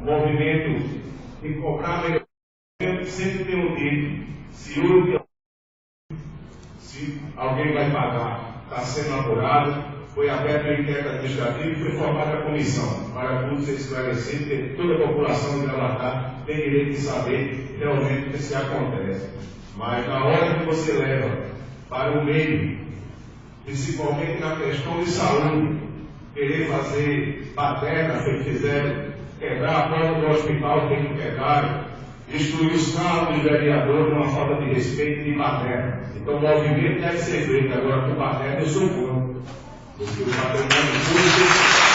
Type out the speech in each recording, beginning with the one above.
o movimento de cobrar melhor. Sempre tenho dito, se alguém vai pagar, está sendo apurado, foi aberta a inquérito administrativo e foi formada a comissão para tudo ser esclarecido, porque toda a população de Gravatá tem direito de saber realmente o que se acontece. Mas na hora que você leva para o meio, principalmente na questão de saúde, querer fazer baderna, que fizeram, quebrar a porta do hospital, que não quebraram, destruir os carros do vereador com uma falta de respeito de baderna. Então o movimento deve ser feito. Agora, com baderna eu sou contra. Porque o patrimônio público.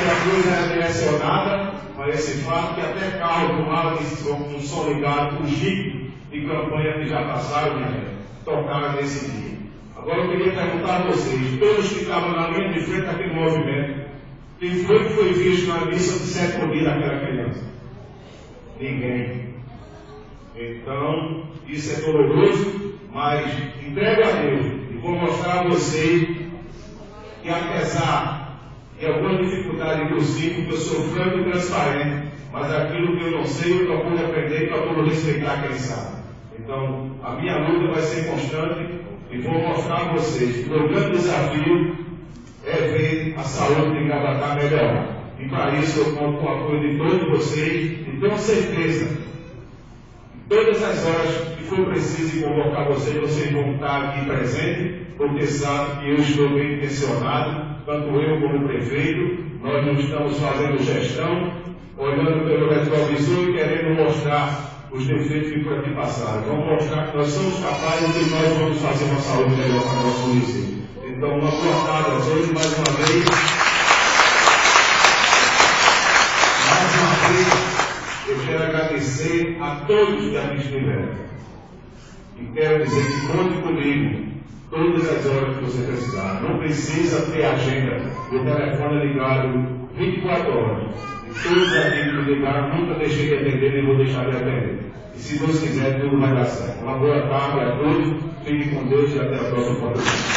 A coisa é direcionada para esse fato que até carro com água com som ligado, o Jeep de campanha que já passaram, minha gente, tocaram nesse dia. Agora eu queria perguntar a vocês, todos que estavam na linha de frente daquele movimento, quem foi que foi visto na missa de sétimo dia daquela criança? Ninguém. Então, isso é doloroso, mas entrego a Deus e vou mostrar a vocês que apesar de alguma dificuldade que eu sinto, que eu sou franco e transparente, mas aquilo que eu não sei, eu procuro aprender e procuro respeitar quem sabe. Então, a minha luta vai ser constante e vou mostrar a vocês que o meu grande desafio é ver a saúde de Gravatá melhorar. E para isso eu conto com o apoio de todos vocês e tenho certeza que todas as horas que for preciso convocar vocês, vocês vão estar aqui presentes, porque sabem que eu estou bem intencionado, tanto eu como o prefeito. Nós não estamos fazendo gestão, olhando pelo retrovisor e querendo mostrar os defeitos que por aqui passaram. Vamos mostrar que nós somos capazes e nós vamos fazer uma saúde melhor para o nosso município. Então, uma boa tarde a todos, mais uma vez. Eu quero agradecer a todos que aqui estiveram. E quero dizer que conte comigo todas as horas que você precisar. Não precisa ter agenda. O telefone é ligado 24 horas. E todos aqui que me ligaram, nunca deixei de atender, nem vou deixar de atender. E se Deus quiser, tudo vai dar certo. Uma boa tarde a todos. Fiquem com Deus e até a próxima oportunidade.